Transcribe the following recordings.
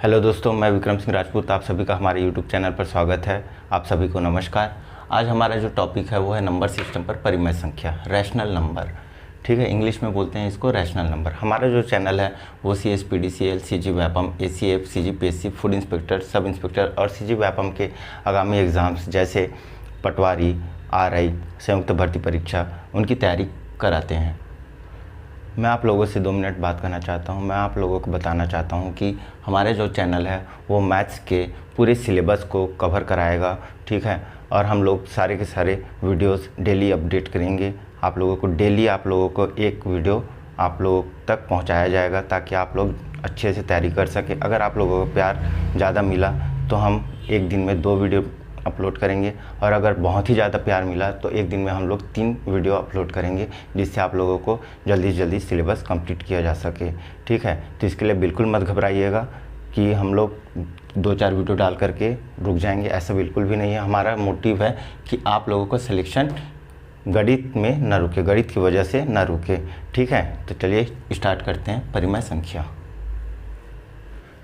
Hello दोस्तों, मैं विक्रम सिंह राजपूत। आप सभी का हमारे यूट्यूब चैनल पर स्वागत है। आप सभी को नमस्कार। आज हमारा जो टॉपिक है वो है नंबर सिस्टम पर परिमेय संख्या, रैशनल नंबर। ठीक है, इंग्लिश में बोलते हैं इसको रैशनल नंबर। हमारा जो चैनल है वो CS, PDCL, CG Vyapam, ACF, CGPSC, food inspector, sub inspector और CG व्यापम के आगामी एग्ज़ाम्स जैसे पटवारी, RI, संयुक्त भर्ती परीक्षा, उनकी तैयारी कराते हैं। मैं आप लोगों से 2 मिनट बात करना चाहता हूं। मैं आप लोगों को बताना चाहता हूं कि हमारे जो चैनल है वो मैथ्स के पूरे सिलेबस को कवर कराएगा। ठीक है, और हम लोग सारे के सारे वीडियोस डेली अपडेट करेंगे। आप लोगों को डेली एक वीडियो आप लोगों तक पहुंचाया जाएगा ताकि आप लोग अच्छे से तैयारी कर सकें। अगर आप लोगों को प्यार ज़्यादा मिला तो हम एक दिन में 2 वीडियो अपलोड करेंगे, और अगर बहुत ही ज़्यादा प्यार मिला तो एक दिन में हम लोग 3 वीडियो अपलोड करेंगे, जिससे आप लोगों को जल्दी से जल्दी सिलेबस कंप्लीट किया जा सके। ठीक है, तो इसके लिए बिल्कुल मत घबराइएगा कि हम लोग 2-4 वीडियो डाल करके रुक जाएंगे, ऐसा बिल्कुल भी नहीं है। हमारा मोटिव है कि आप लोगों को सिलेक्शन गणित में न रुके, गणित की वजह से न रुके। ठीक है, तो चलिए स्टार्ट करते हैं परिमेय संख्या।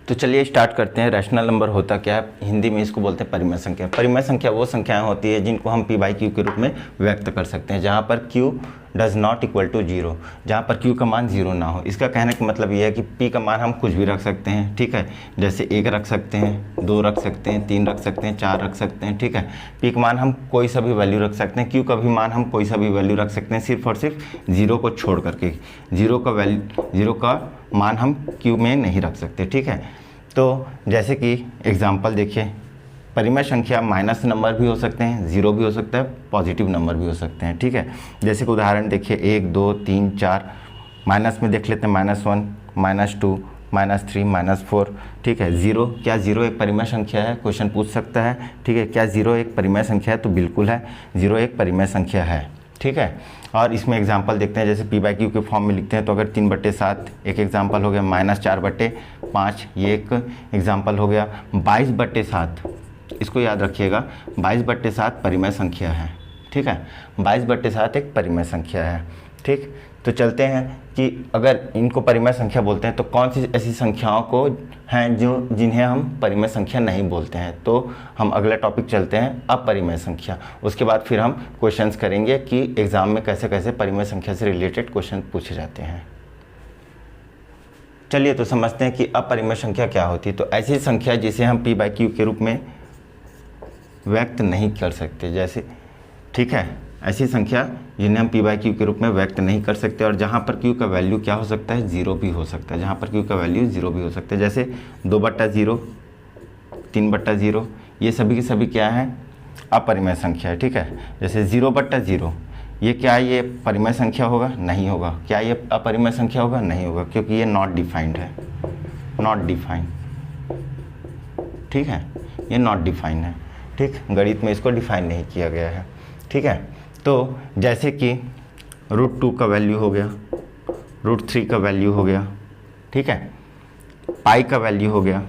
तो चलिए स्टार्ट करते हैं। रैशनल नंबर होता क्या है? हिंदी में इसको बोलते हैं परिमेय संख्या। परिमेय संख्या वो संख्याएं होती है जिनको हम P/Q के रूप में व्यक्त कर सकते हैं, जहाँ पर Q does not equal to 0, जहाँ पर Q का मान 0 ना हो। इसका कहने का मतलब ये है कि P का मान हम कुछ भी रख सकते हैं। ठीक है, जैसे 1 रख सकते हैं, 2 रख सकते हैं, 3 रख सकते हैं, 4 रख सकते हैं। ठीक है, P का मान हम कोई सा भी वैल्यू रख सकते हैं, Q का भी मान हम कोई सा भी वैल्यू रख सकते हैं, सिर्फ और सिर्फ 0 को छोड़ करके। 0 का मान हम Q में नहीं रख सकते। ठीक है, तो जैसे कि एग्जाम्पल देखिए, परिमेय संख्या माइनस नंबर भी हो सकते हैं, 0 भी हो सकता है, पॉजिटिव नंबर भी हो सकते हैं। ठीक है, जैसे कि उदाहरण देखिए 1, 2, 3, 4। माइनस में देख लेते हैं -1, -2, -3, -4। ठीक है, 0, क्या 0 एक परिमेय संख्या है? क्वेश्चन पूछ सकता है। ठीक है, क्या 0 एक परिमेय संख्या है? तो बिल्कुल है, 0 एक परिमेय संख्या है। ठीक है, और इसमें एग्जाम्पल देखते हैं, जैसे P/Q के फॉर्म में लिखते हैं तो अगर 3/7 एक एग्जाम्पल हो गया, -4/5 ये एक एग्जाम्पल हो गया, 22/7 इसको याद रखिएगा, 22/7 परिमेय संख्या है। ठीक है, 22/7 एक परिमेय संख्या है। ठीक, तो चलते हैं कि अगर इनको परिमेय संख्या बोलते हैं तो कौन सी ऐसी संख्याओं को हैं जिन्हें हम परिमेय संख्या नहीं बोलते हैं। तो हम अगला टॉपिक चलते हैं अपरिमेय संख्या। उसके बाद फिर हम क्वेश्चंस करेंगे कि एग्जाम में कैसे कैसे परिमेय संख्या से रिलेटेड क्वेश्चन पूछे जाते हैं। चलिए तो समझते हैं कि अपरिमेय संख्या क्या होती है। तो ऐसी संख्या जिसे हम P/Q के रूप में व्यक्त नहीं कर सकते, जैसे, ठीक है, ऐसी संख्या जिन्हें हम P/Q के रूप में व्यक्त नहीं कर सकते, और जहाँ पर Q का वैल्यू क्या हो सकता है? 0 भी हो सकता है। जहाँ पर Q का वैल्यू 0 भी हो सकता है, जैसे 2/0, 3/0, ये सभी के सभी क्या है? अपरिमेय संख्या है। ठीक है, जैसे 0/0 ये क्या है? ये परिमेय संख्या होगा? नहीं होगा। क्या ये अपरिमेय संख्या होगा? नहीं होगा, क्योंकि ये नॉट डिफाइंड है, नॉट डिफाइंड। ठीक है, ये नॉट डिफाइंड है। ठीक, गणित में इसको डिफाइन नहीं किया गया है। ठीक है, तो जैसे कि √2 का वैल्यू हो गया, √3 का वैल्यू हो गया। ठीक है, पाई का वैल्यू हो गया,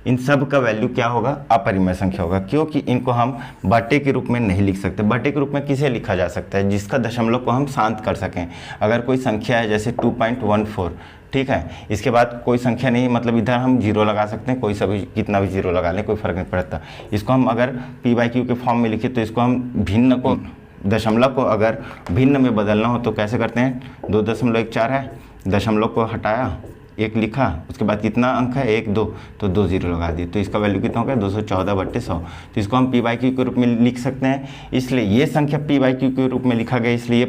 इन सब का वैल्यू क्या होगा? अपरिमेय संख्या होगा, क्योंकि इनको हम बटे के रूप में नहीं लिख सकते। बटे के रूप में किसे लिखा जा सकता है? जिसका दशमलव को हम शांत कर सकें। अगर कोई संख्या है जैसे 2.14, ठीक है, इसके बाद कोई संख्या नहीं, मतलब इधर हम 0 लगा सकते हैं, कोई सा भी कितना भी 0 लगा लें, कोई फ़र्क नहीं पड़ता। इसको हम अगर P/Q के फॉर्म में लिखे तो इसको हम भिन्न को, दशमलव को अगर भिन्न में बदलना हो तो कैसे करते हैं? 2.14 है, दशमलव को हटाया, 1 लिखा, उसके बाद कितना अंक है? 1, 2, तो 2 0 लगा दिए, तो इसका वैल्यू कितना हो गया? 214/100। तो इसको हम P/Q के रूप में लिख सकते हैं। इसलिए ये संख्या P/Q के रूप में लिखा गया, इसलिए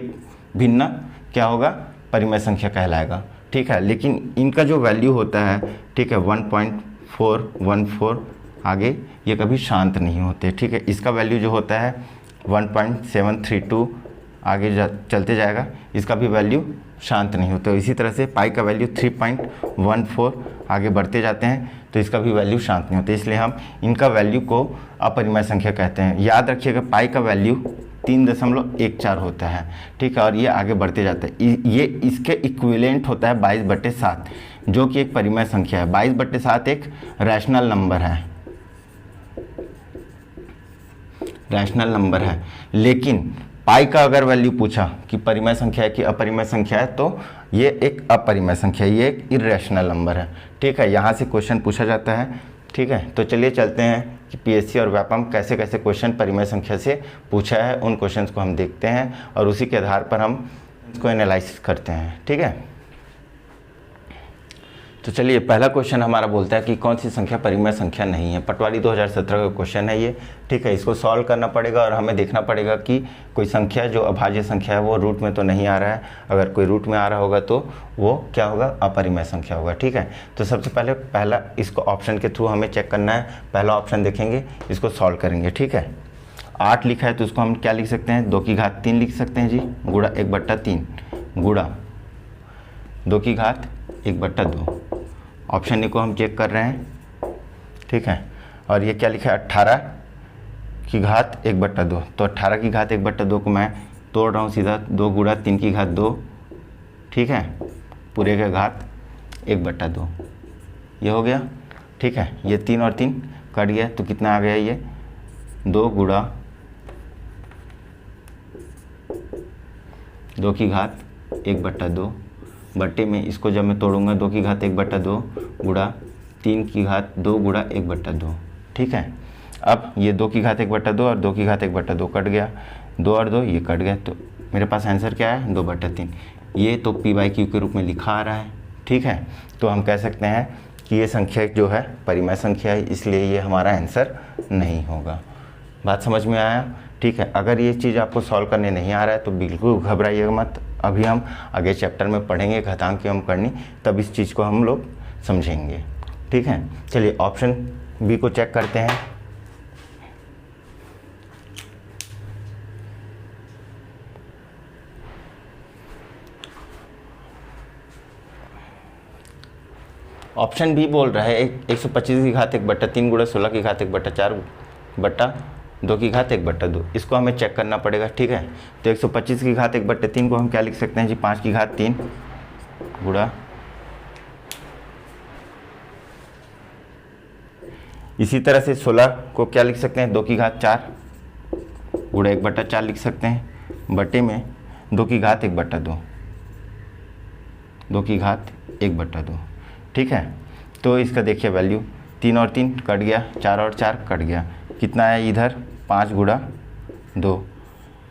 भिन्न क्या होगा? परिमेय संख्या कहलाएगा। ठीक है, लेकिन इनका जो वैल्यू होता है, ठीक है, 1.414 आगे ये कभी शांत नहीं होते। ठीक है, इसका वैल्यू जो होता है 1.732 आगे चलते जाएगा, इसका भी वैल्यू शांत नहीं होता। इसी तरह से पाई का वैल्यू 3.14 आगे बढ़ते जाते हैं तो इसका भी वैल्यू शांत नहीं होता, इसलिए हम इनका वैल्यू को अपरिमेय संख्या कहते हैं। याद रखिएगा, पाई का वैल्यू 3.14 होता है। ठीक है, और ये आगे बढ़ते जाता है। ये इसके इक्विवेलेंट होता है 22/7, जो कि एक परिमेय संख्या है। 22/7 एक रैशनल नंबर है, रैशनल नंबर है, लेकिन पाई का अगर वैल्यू पूछा कि परिमेय संख्या है कि अपरिमेय संख्या है, तो ये एक अपरिमेय संख्या है, ये एक इरेशनल नंबर है। ठीक है, यहाँ से क्वेश्चन पूछा जाता है। ठीक है, तो चलिए चलते हैं कि पीएससी और व्यापम कैसे कैसे क्वेश्चन परिमेय संख्या से पूछा है, उन क्वेश्चंस को हम देखते हैं और उसी के आधार पर हम इसको एनालाइसिस करते हैं। ठीक है, तो चलिए पहला क्वेश्चन हमारा बोलता है कि कौन सी संख्या परिमेय संख्या नहीं है। पटवारी 2017 का क्वेश्चन है ये। ठीक है, इसको सॉल्व करना पड़ेगा और हमें देखना पड़ेगा कि कोई संख्या जो अभाज्य संख्या है वो रूट में तो नहीं आ रहा है। अगर कोई रूट में आ रहा होगा तो वो क्या होगा, अपरिमेय संख्या होगा। ठीक है, तो सबसे पहले पहला इसको ऑप्शन के थ्रू हमें चेक करना है। पहला ऑप्शन देखेंगे, इसको सॉल्व करेंगे। ठीक है, 8 लिखा है तो उसको हम क्या लिख सकते हैं, 2 की घात 3 लिख सकते हैं जी, गुणा 1/3 गुणा 2 की घात 1/2। ऑप्शन ए को हम चेक कर रहे हैं। ठीक है, और ये क्या लिखा है, 18 की घात 1/2। तो 18 की घात 1/2 को मैं तोड़ रहा हूँ सीधा, 2 गुणा 3 की घात 2। ठीक है, पूरे का घात 1/2 ये हो गया। ठीक है, ये 3 और 3 कट गया तो कितना आ गया, ये 2 गुणा 2 की घात 1/2 बट्टे में इसको जब मैं तोड़ूंगा 2 की घात 1/2 गुणा 3 की घात 2 गुणा 1/2। ठीक है, अब ये 2 की घात 1/2 और 2 की घात 1/2 कट गया, 2 और 2 ये कट गया, तो मेरे पास आंसर क्या है, 2/3। ये तो p/q के रूप में लिखा आ रहा है। ठीक है, तो हम कह सकते हैं कि ये संख्या जो है परिमेय संख्या है, इसलिए ये हमारा आंसर नहीं होगा। बात समझ में आया। ठीक है, अगर ये चीज़ आपको सॉल्व करने नहीं आ रहा है तो बिल्कुल घबराइएगा मत। अभी हम आगे चैप्टर में पढ़ेंगे घातांक एवं करनी, तब इस चीज़ को हम लोग समझेंगे। ठीक है, चलिए ऑप्शन बी को चेक करते हैं। ऑप्शन बी बोल रहा है 125 की घात 1/3 गुणा 16 की घात 1/4 बट्टा 2 की घात 1/2। इसको हमें चेक करना पड़ेगा। ठीक है, तो 125 की घात 1/3 को हम क्या लिख सकते हैं जी, 5 की घात 3 गुणा, इसी तरह से 16 को क्या लिख सकते हैं, 2 की घात 4 गुणा 1/4 लिख सकते हैं, बटे में 2 की घात 1/2, 2 की घात 1/2। ठीक है, तो इसका देखिए वैल्यू 3 और 3 कट गया, 4 और 4 कट गया, कितना है इधर 5 गुणा 2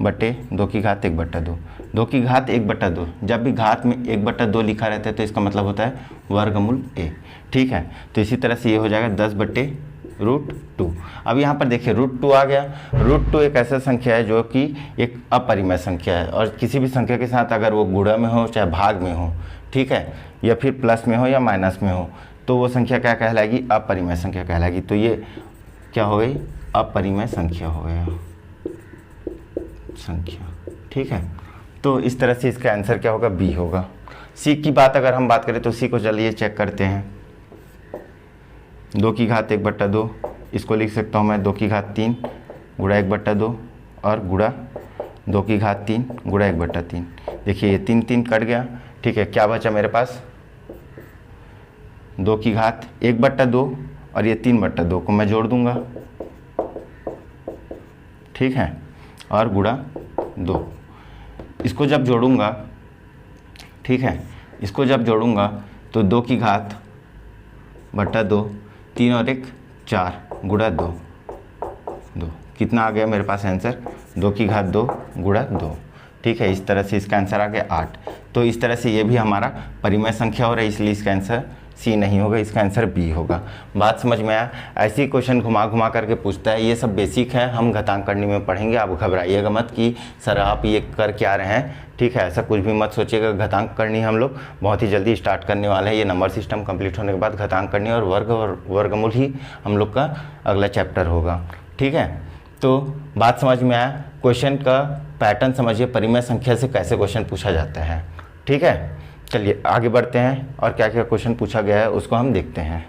बटे 2 की घात 1/2। 2 की घात 1/2, जब भी घात में 1/2 लिखा रहता है तो इसका मतलब होता है वर्गमूल a। ठीक है, तो इसी तरह से ये हो जाएगा 10/√2। अब यहाँ पर देखिए √2 आ गया। √2 एक ऐसा संख्या है जो कि एक अपरिमेय संख्या है, और किसी भी संख्या के साथ अगर वो गुणा में हो चाहे भाग में हो, ठीक है, या फिर प्लस में हो या माइनस में हो, तो वो संख्या क्या कहलाएगी, अपरिमेय संख्या कहलाएगी। तो ये क्या हो गई, अपरिमेय संख्या हो गया संख्या। ठीक है, तो इस तरह से इसका आंसर क्या होगा, बी होगा। सी की बात अगर हम बात करें तो सी को चलिए चेक करते हैं। 2 की घात 1/2, इसको लिख सकता हूँ मैं 2 की घात 3 गुणा 1/2 और गुणा 2 की घात 3 गुणा 1/3। देखिए ये 3 3 कट गया। ठीक है, क्या बचा मेरे पास, 2 की घात 1/2 और ये 3/2 को मैं जोड़ दूंगा। ठीक है, और गुणा 2, इसको जब जोड़ूंगा, ठीक है, इसको जब जोड़ूंगा तो 2 की घात बटा 2, 3 और 1 4 गुणा 2, कितना आ गया मेरे पास आंसर, 2 की घात 2 गुणा 2। ठीक है, इस तरह से इसका आंसर आ गया 8। तो इस तरह से ये भी हमारा परिमेय संख्या हो रहा है, इसलिए इसका आंसर सी नहीं होगा, इसका आंसर बी होगा। बात समझ में आया। ऐसी क्वेश्चन घुमा घुमा करके पूछता है, ये सब बेसिक है, हम घातांक करने में पढ़ेंगे। आप घबराइएगा मत कि सर आप ये कर क्या रहे हैं। ठीक है, ऐसा कुछ भी मत सोचिएगा। घातांक करनी हम लोग बहुत ही जल्दी स्टार्ट करने वाले हैं। ये नंबर सिस्टम कंप्लीट होने के बाद घातांक करनी और वर्गमूल ही हम लोग का अगला चैप्टर होगा। ठीक है, तो बात समझ में आया। क्वेश्चन का पैटर्न समझिए, परिमेय संख्या से कैसे क्वेश्चन पूछा जाता है। ठीक है, चलिए आगे बढ़ते हैं और क्या क्या क्वेश्चन पूछा गया है उसको हम देखते हैं।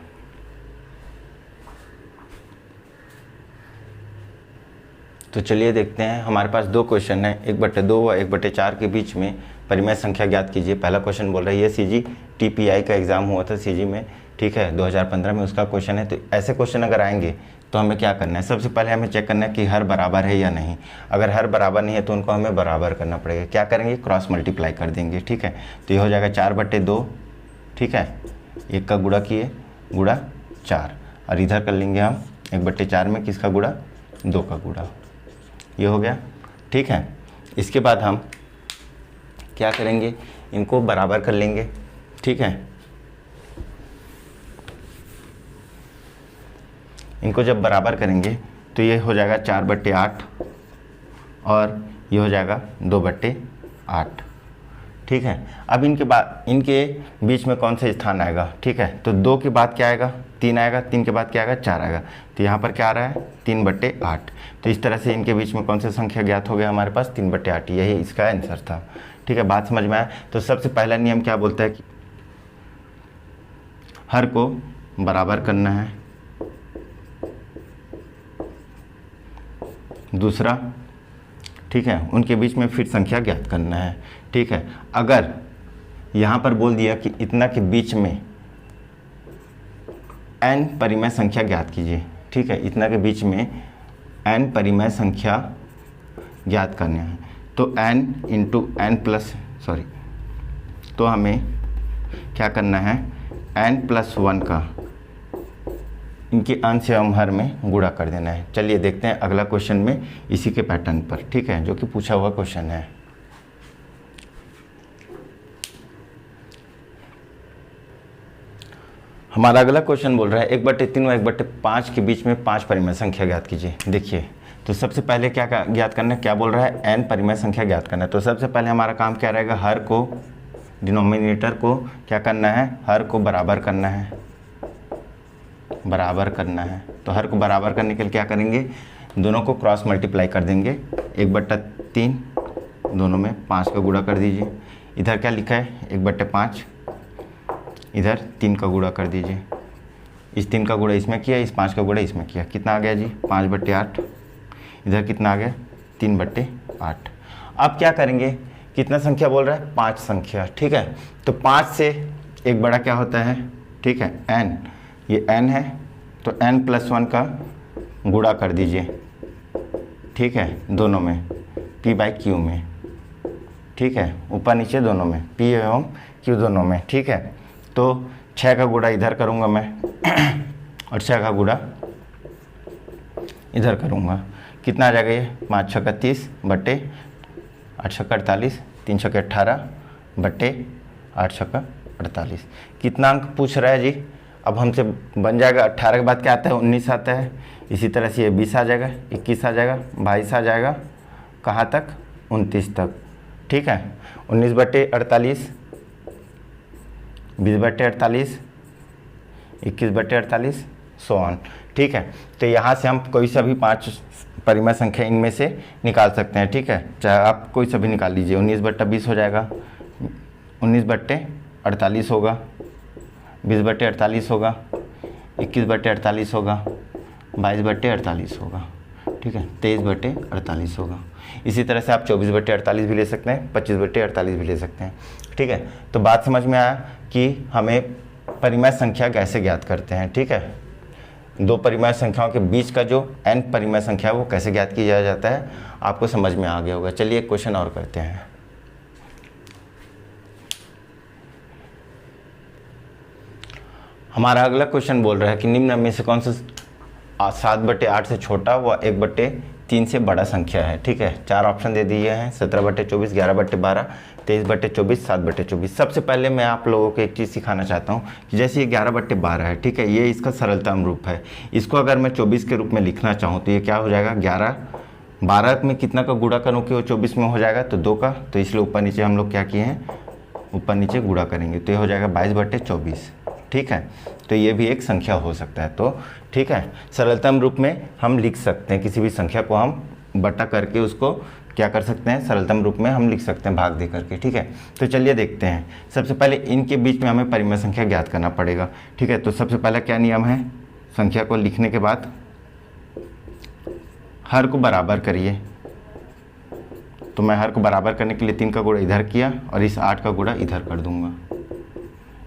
तो चलिए देखते हैं, हमारे पास 2 क्वेश्चन है, 1/2 व 1/4 के बीच में परिमेय संख्या ज्ञात कीजिए। पहला क्वेश्चन बोल रहा है, ये CG TPI का एग्ज़ाम हुआ था CG में। ठीक है, 2015 में उसका क्वेश्चन है। तो ऐसे क्वेश्चन अगर आएंगे तो हमें क्या करना है, सबसे पहले हमें चेक करना है कि हर बराबर है या नहीं। अगर हर बराबर नहीं है तो उनको हमें बराबर करना पड़ेगा। क्या करेंगे, क्रॉस मल्टीप्लाई कर देंगे। ठीक है, तो ये हो जाएगा 4/2। ठीक है, 1 का गुणा किए, गुणा 4, और इधर कर लेंगे हम 1/4 में किसका गुणा, 2 का गुणा। ये हो गया। ठीक है, इसके बाद हम क्या करेंगे, इनको बराबर कर लेंगे। ठीक है, इनको जब बराबर करेंगे तो ये हो जाएगा 4/8 और ये हो जाएगा 2/8। ठीक है, अब इनके बीच में कौन सा स्थान आएगा। ठीक है, तो 2 के बाद क्या आएगा, 3 आएगा, 3 के बाद क्या आएगा, 4 आएगा। तो यहाँ पर क्या आ रहा है, 3/8। तो इस तरह से इनके बीच में कौन सा संख्या ज्ञात हो गया हमारे पास, 3/8। यही इसका आंसर था। ठीक है, बात समझ में आया। तो सबसे पहला नियम क्या बोलता है कि हर को बराबर करना है। दूसरा, ठीक है, उनके बीच में फिर संख्या ज्ञात करना है। ठीक है, अगर यहाँ पर बोल दिया कि इतना के बीच में n परिमेय संख्या ज्ञात कीजिए। ठीक है, इतना के बीच में n परिमेय संख्या ज्ञात करना है, तो n इंटू n प्लस तो हमें क्या करना है, n+1 का इनके अंश एवं हर में गुणा कर देना है। चलिए देखते हैं अगला क्वेश्चन में इसी के पैटर्न पर। ठीक है, जो कि पूछा हुआ क्वेश्चन है। हमारा अगला क्वेश्चन बोल रहा है 1/3 और 1/5 के बीच में 5 परिमेय संख्या ज्ञात कीजिए। देखिए, तो सबसे पहले क्या ज्ञात करना है, क्या बोल रहा है, n परिमेय संख्या ज्ञात करना है। तो सबसे पहले हमारा काम क्या रहेगा, हर को, डिनोमिनेटर को क्या करना है, हर को बराबर करना है, बराबर करना है। तो हर को बराबर करने के लिए क्या करेंगे, दोनों को क्रॉस मल्टीप्लाई कर देंगे। 1/3 दोनों में 5 का गुणा कर दीजिए। इधर क्या लिखा है, 1/5, इधर 3 का गुणा कर दीजिए। इस 3 का गुणा इसमें किया, इस 5 का गुणा इसमें किया, कितना आ गया जी, 5/8। इधर कितना आ गया, 3/8। अब क्या करेंगे, कितना संख्या बोल रहा है, 5 संख्या। ठीक है, तो 5 से एक बड़ा क्या होता है, ठीक है, n, ये n है, तो n+1 का गुणा कर दीजिए। ठीक है, दोनों में, p/q में। ठीक है, ऊपर नीचे दोनों में, p एवं q दोनों में। ठीक है, तो 6 का गुणा इधर करूँगा मैं और 6 का गुणा इधर करूँगा। कितना आ जाएगा ये, 5 × 30 बटे 8 × 48, 3 × 18 बटे 8 × 48। कितना अंक पूछ रहा है जी, अब हमसे बन जाएगा 18 के बाद क्या आता है, 19 आता है। इसी तरह से ये 20 आ जाएगा, 21 आ जाएगा, 22 आ जाएगा, कहाँ तक, 29 तक। ठीक है, 19/48, 20/48, 21/48, सो ऑन। ठीक है, तो यहाँ से हम कोई सा भी 5 परिमेय संख्या इनमें से निकाल सकते हैं। ठीक है, चाहे आप कोई सा भी निकाल लीजिए। 19/20 हो जाएगा, 19/48 होगा, 20/48 होगा, 21/48 होगा, 22/48 होगा। ठीक है, 23/48 होगा। इसी तरह से आप 24/48 भी ले सकते हैं, 25/48 भी ले सकते हैं। ठीक है, तो बात समझ में आया कि हमें परिमेय संख्या कैसे ज्ञात करते हैं। ठीक है, 2 परिमेय संख्याओं के बीच का जो n परिमेय संख्या है वो कैसे ज्ञात किया जाता है, आपको समझ में आ गया होगा। चलिए एक क्वेश्चन और करते हैं। हमारा अगला क्वेश्चन बोल रहा है कि निम्न में से कौन सा 7/8 से छोटा व 1/3 से बड़ा संख्या है। ठीक है, 4 ऑप्शन दे दिए हैं, 17/24, 11/12, 23/24, 7/24। सबसे पहले मैं आप लोगों को एक चीज़ सिखाना चाहता हूँ कि जैसे ये 11/12 है, ठीक है, ये इसका सरलतम रूप है। इसको अगर मैं 24 के रूप में लिखना चाहूँ तो ये क्या हो जाएगा, 12 में कितना का गुणा करूँ कि वो 24 में हो जाएगा, तो 2 का। तो इसलिए ऊपर नीचे हम लोग क्या किए हैं, ऊपर नीचे गुणा करेंगे, तो ये हो जाएगा 22/24। ठीक है, तो ये भी एक संख्या हो सकता है। तो ठीक है, सरलतम रूप में हम लिख सकते हैं, किसी भी संख्या को हम बटा करके उसको क्या कर सकते हैं, सरलतम रूप में हम लिख सकते हैं, भाग दे करके। ठीक है, तो चलिए देखते हैं। सबसे पहले इनके बीच में हमें परिमेय संख्या ज्ञात करना पड़ेगा। ठीक है, तो सबसे पहला क्या नियम है, संख्या को लिखने के बाद हर को बराबर करिए। तो मैं हर को बराबर करने के लिए 3 का गुणा इधर किया और इस 8 का गुणा इधर कर दूंगा।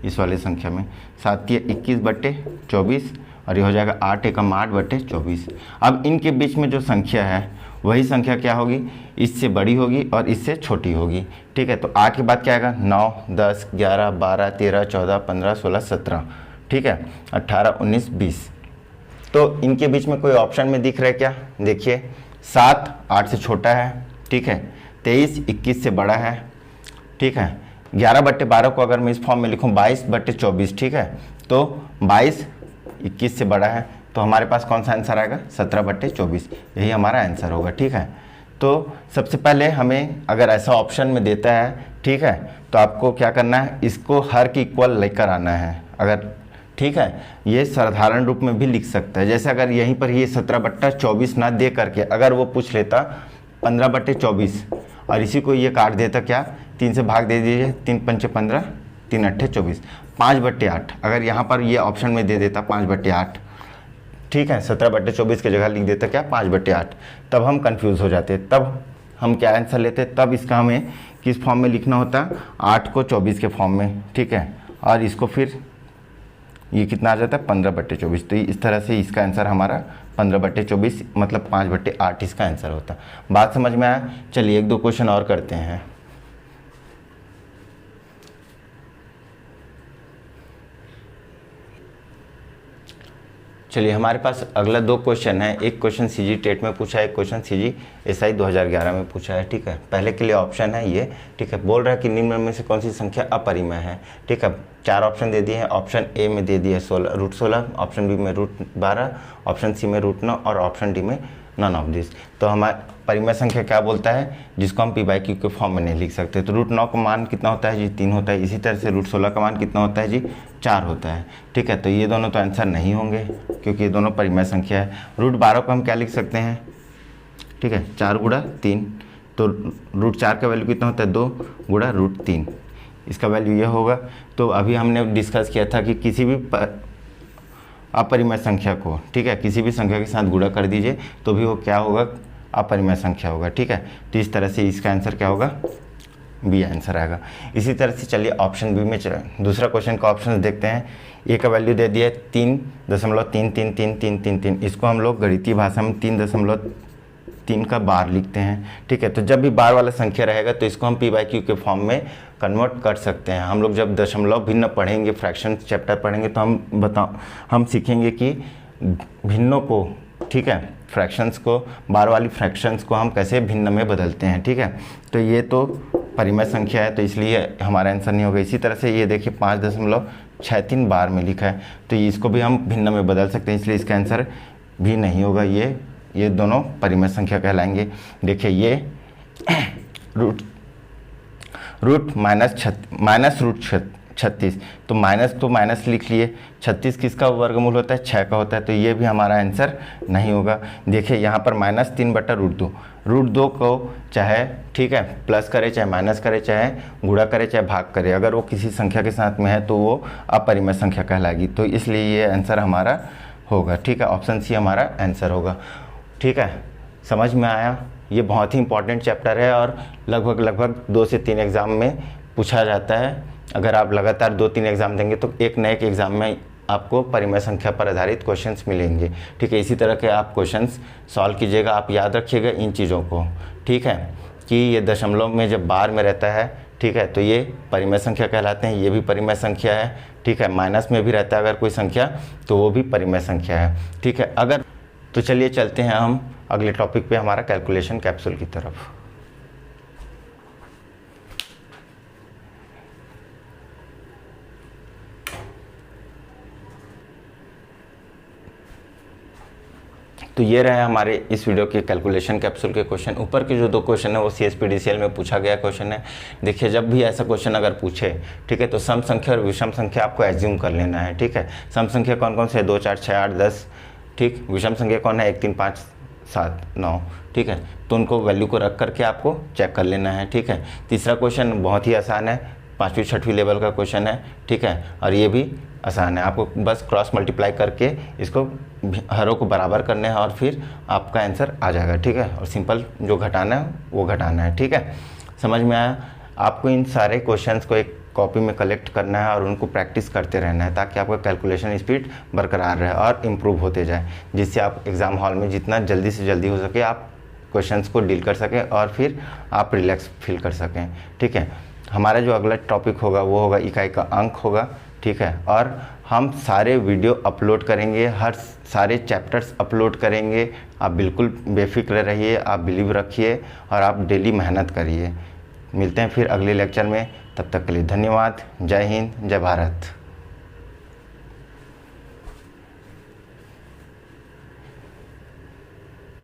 इस वाले संख्या में। 7 या 21/24 और ये हो जाएगा 8 एकम 8/24। अब इनके बीच में जो संख्या है वही संख्या क्या होगी, इससे बड़ी होगी और इससे छोटी होगी। ठीक है, तो 8 के बाद क्या आएगा, 9, 10, 11, 12, 13, 14, 15, 16, 17, ठीक है, 18, 19, 20। तो इनके बीच में कोई ऑप्शन में दिख रहा है क्या, देखिए 7 8 से छोटा है, ठीक है, 23 21 से बड़ा है, ठीक है, 11/12 को अगर मैं इस फॉर्म में लिखूं 22/24, ठीक है, तो 22 21 से बड़ा है, तो हमारे पास कौन सा आंसर आएगा, 17/24, यही हमारा आंसर होगा। ठीक है, तो सबसे पहले हमें अगर ऐसा ऑप्शन में देता है, ठीक है, तो आपको क्या करना है, इसको हर के इक्वल लेकर आना है। अगर ठीक है, ये साधारण रूप में भी लिख सकता है, जैसे अगर यहीं पर ये 17/24 ना दे करके अगर वो पूछ लेता 15/24 और इसी को ये काट देता, क्या 3 से भाग दे दीजिए, 3 पंचे 15, 3 अट्ठे 24, 5/8 अगर यहाँ पर ये ऑप्शन में दे देता 5/8, ठीक है, 17/24 की जगह लिख देता क्या 5/8, तब हम कंफ्यूज हो जाते, तब हम क्या आंसर लेते, तब इसका हमें किस फॉर्म में लिखना होता, 8 को 24 के फॉर्म में, ठीक है, और इसको फिर ये कितना आ जाता है 15/24। तो इस तरह से इसका आंसर हमारा 15/24 मतलब 5/8 इसका आंसर होता। बात समझ में आया, चलिए 1-2 क्वेश्चन और करते हैं। चलिए हमारे पास अगला 2 क्वेश्चन है, एक क्वेश्चन सीजी टेट में पूछा है, एक क्वेश्चन सीजी एसआई 2011 में पूछा है। ठीक है, पहले के लिए ऑप्शन है ये, ठीक है, बोल रहा है कि निम्न में से कौन सी संख्या अपरिमेय है। ठीक है, 4 ऑप्शन दे दिए हैं, ऑप्शन ए में दे दिया 16, ऑप्शन बी में √12, ऑप्शन सी में √9 और ऑप्शन डी में नन ऑफ दिस। तो हमारा परिमेय संख्या क्या बोलता है, जिसको हम p/q के फॉर्म में नहीं लिख सकते। तो √9 का मान कितना होता है जी, 3 होता है। इसी तरह से √16 का मान कितना होता है जी, 4 होता है। ठीक है, तो ये दोनों तो आंसर नहीं होंगे क्योंकि ये दोनों परिमेय संख्या है। √12 को हम क्या लिख सकते हैं, ठीक है, 4 × 3, तो √4 का वैल्यू कितना होता है, 2 × √3, इसका वैल्यू ये होगा। तो अभी हमने डिस्कस किया था कि किसी भी अपरिमेय संख्या को, ठीक है, किसी भी संख्या के साथ गुणा कर दीजिए तो भी वो क्या होगा, अपरिमेय संख्या होगा। ठीक है, तो इस तरह से इसका आंसर क्या होगा, बी आंसर आएगा। इसी तरह से चलिए ऑप्शन बी में दूसरा क्वेश्चन का ऑप्शन देखते हैं। ए का वैल्यू दे दिया 3.3333333, इसको हम लोग गणितीय भाषा में 3.3 का बार लिखते हैं। ठीक है, तो जब भी बार वाला संख्या रहेगा तो इसको हम p/q के फॉर्म में कन्वर्ट कर सकते हैं। हम लोग जब दशमलव भिन्न पढ़ेंगे, फ्रैक्शन चैप्टर पढ़ेंगे, तो हम सीखेंगे कि भिन्नों को, ठीक है, फ्रैक्शंस को, बार वाली फ्रैक्शंस को हम कैसे भिन्न में बदलते हैं। ठीक है, तो ये तो परिमेय संख्या है, तो इसलिए हमारा आंसर नहीं होगा। इसी तरह से ये देखिए 5.63 बार में लिखा है, तो इसको भी हम भिन्न में बदल सकते हैं, इसलिए इसका आंसर भी नहीं होगा। ये दोनों परिमेय संख्या कहलाएंगे। देखिए ये -√36, तो माइनस लिख लिए, 36 किसका वर्गमूल होता है, 6 का होता है, तो ये भी हमारा आंसर नहीं होगा। देखिए यहाँ पर -3/√2, √2 को चाहे, ठीक है, प्लस करे चाहे माइनस करे, चाहे गुणा करे चाहे भाग करे, अगर वो किसी संख्या के साथ में है तो वो अपरिमेय संख्या कहलाएगी। तो इसलिए ये आंसर हमारा होगा। ठीक है, ऑप्शन सी हमारा आंसर होगा। ठीक है, समझ में आया। ये बहुत ही इंपॉर्टेंट चैप्टर है और लगभग 2 से 3 एग्ज़ाम में पूछा जाता है। अगर आप लगातार 2-3 एग्ज़ाम देंगे तो एक न एक एग्ज़ाम में आपको परिमेय संख्या पर आधारित क्वेश्चंस मिलेंगे। ठीक है, इसी तरह के आप क्वेश्चंस सॉल्व कीजिएगा। आप याद रखिएगा इन चीज़ों को, ठीक है, कि ये दशमलव में जब बार में रहता है, ठीक है, तो ये परिमेय संख्या कहलाते हैं। ये भी परिमेय संख्या है। ठीक है, माइनस में भी रहता है अगर कोई संख्या, तो वो भी परिमेय संख्या है। ठीक है, अगर तो चलिए चलते हैं हम अगले टॉपिक पे, हमारा कैलकुलेशन कैप्सूल की तरफ। तो ये रहे हमारे इस वीडियो के कैलकुलेशन कैप्सूल के क्वेश्चन। ऊपर के जो 2 क्वेश्चन है वो CSPDCL में पूछा गया क्वेश्चन है। देखिए जब भी ऐसा क्वेश्चन अगर पूछे, ठीक है, तो सम संख्या और विषम संख्या आपको एज्यूम कर लेना है। ठीक है, सम संख्या कौन कौन से है, 2 4 6 8 10, ठीक, विषम संख्या कौन है, 1 3 5 7 9, ठीक है, तो उनको वैल्यू को रख करके आपको चेक कर लेना है। ठीक है, तीसरा क्वेश्चन बहुत ही आसान है, 5वीं 6वीं लेवल का क्वेश्चन है। ठीक है, और ये भी आसान है, आपको बस क्रॉस मल्टीप्लाई करके इसको हरों को बराबर करने हैं और फिर आपका आंसर आ जाएगा। ठीक है, और सिंपल जो घटाना है वो घटाना है। ठीक है, समझ में आया। आपको इन सारे क्वेश्चंस को एक कॉपी में कलेक्ट करना है और उनको प्रैक्टिस करते रहना है, ताकि आपका कैलकुलेशन स्पीड बरकरार रहे और इम्प्रूव होते जाए, जिससे आप एग्ज़ाम हॉल में जितना जल्दी से जल्दी हो सके आप क्वेश्चंस को डील कर सकें और फिर आप रिलैक्स फील कर सकें। ठीक है, हमारा जो अगला टॉपिक होगा वो होगा इकाई का अंक होगा। ठीक है, और हम सारे वीडियो अपलोड करेंगे, हर सारे चैप्टर्स अपलोड करेंगे। आप बिल्कुल बेफिक्र रहिए, आप बिलीव रखिए और आप डेली मेहनत करिए। मिलते हैं फिर अगले लेक्चर में, तब तक के लिए धन्यवाद। जय हिंद, जय भारत।